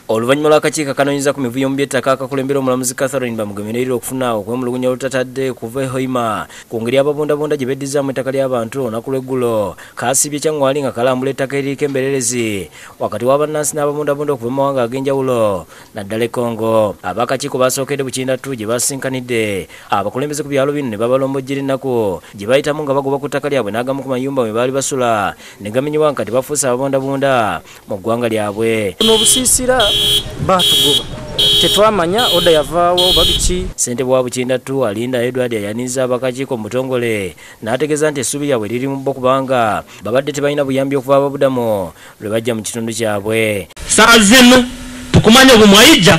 Oluvannyuma lw'akakiiko kanoonyeza ku mivuyo mu by'ettaka akakulembera omulamuzi Catherine bamugemerera okufuna okwemulugunya olutatadde kuva e Hoima ku ngeri ababundabunda gye beddizaamu ettaka ly'abantu olunaku lw'eggulo kaasibye Kyangwali nga kalambula ettaka eririko embererezi wakati w'abannansi n'ababundabunda okuva mu mawanga ag'enjawulo naddala e Congo. Ab'akakiiko basookedde Bukindatu gye basinkanidde abakulembeze ku byalo bino ne babalombojjera ennaku gye bayitamu nga bagoba ku ttaka lyabwe n'agamu ku mayumba mwe baali basula ne gamenyebwa nga tebafuuse ababundabunda mu ggwanga lyabwe. Obusiisira batugoba tetwamanya oda yavaawo babiki. Ssentebe wa Bukindatu Alinda Edward yayaniza abakakiiko mu butongole n'ategeeza nti essuubi lyabwe liri mu bo kubanga babadde tebalina buyambi okuva ababudamu lwe bajja mu kitundu kyabwe. Saa zino tukumanya obumwaija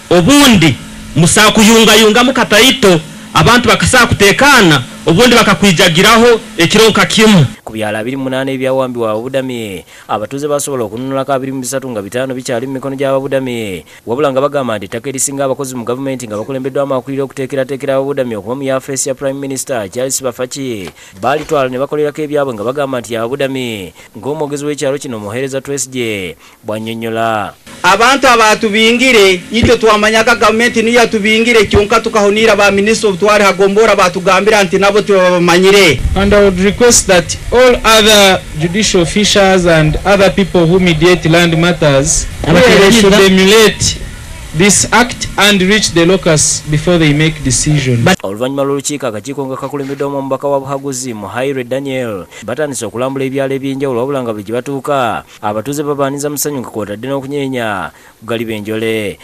obundi musaakuyungayunga mu katayito abantu bakasaakuteekaana obundi bakakwijagiraho ekironka kimu. Ku byalo 28 ebyawambiwa ababudami abatuuze basobola okununulako 23 nga 5 bikyali mu mikono gy'ababudami wabula nga bagamba nti ettaka erisinga abakozi mu gavumenti nga bakulembeddwa amakulira okuteekerateekera ababudami okuva mu yafeesi ya Prime Minister Charles Bafaki baalitwala ne bakolerako ebyabwe nga bagamba nti ababudami ng'omwogezi w'ekyalo kino Muheereza Twesigye bw'annyonnyola. Abantu abatubingire itwe twamanyaga gavumenti niyo yatubingire kyonka tukahunira ba minisitiri obutware hagombora batugambira nti nabo tubamanyire. And I would request that all other judicial officials and other people who mediate land matters should emulate this act and reach the locus before they make decisions. Oluvannyuma lw'olukiiko akakiiko nga kakulembeddwamu omubaka wa buhaguzi Muhaire Daniel batandise okulambula ebyalo eby'enjawulo wabula nga buli gye batuuka abatuuze babaaniza musanyu nga kwotadde n'okunyeenya ku gali b'enjole.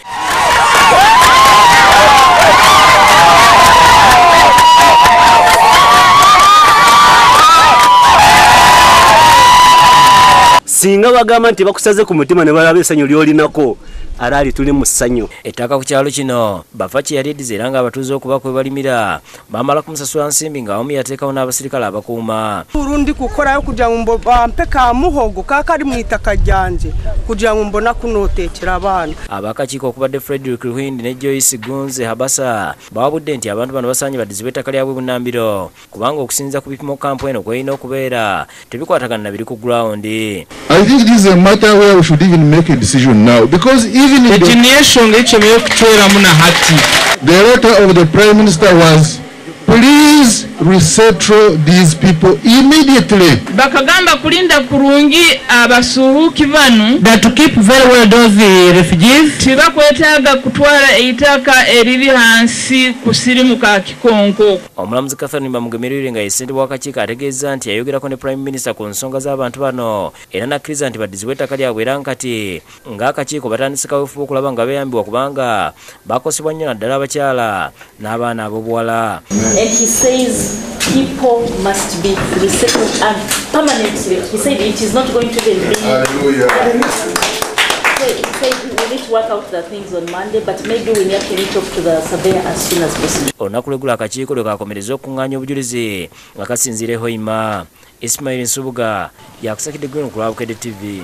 Singa bagamba nti bakusaze ku mutima ne balaba essanyu ly'olinako alaali tuli mu ssanyu. Ettaka ku kyalo kino Bafaki yaliddiza era nga abatuuze okuba kwe balimira bamala kumusasula nsimbi ng'awamu yateekawo n'abasirikale abakuuma. Urundi kukorayo kugira ngo bampe ka muhogo kakali mu itaka ryanje kugira ngo mbona kunotekera abana. Ab'akakiiko okubadde Frederick Ruhindi ne Joyce Gunze Habasa bawabudde nti abantu bano basaanye baddizibwe ettaka lyabwe bunnambiro kubanga okusinziira ku bipimo kampu eno kweyina okubeera tebikwatagana na biri ku ground. I think this is a matter where we should even make a decision now because even if the letter of the Prime Minister was please resettle these people immediately. Bakagamba kulinda kurungi abasuhuki banu That to keep very well those refugees tibakwetaaga kutwala eitaka eriri hansi kusirimu ka kikonko. Omulamuzi Catherine bamugemerere nga ssentebe w'akakiiko ategeeza nti yayogerako ne Prime Minister ku nsonga z'abantu bano era nakkiriza nti baddizibwe ettaka lyabwe era nkati ng'akakiiko batandise kaweefube okulaba nga beeyambibwa kubanga bakosebwa nnyo naddala abakyala n'abaana ab'obuwala. And he says people must be resettled and permanently. He said it is not going to be. Hallelujah. He said we need to work out the things on Monday, but maybe we need to talk to the surveyor as soon as possible. Olunaku lw'eggulo akakiiko lwe kakomereza okukunganya obujulizi nga kasinziira e Hoima. Ismail Nsubuga yakusakidde Green ku Bukedde TV.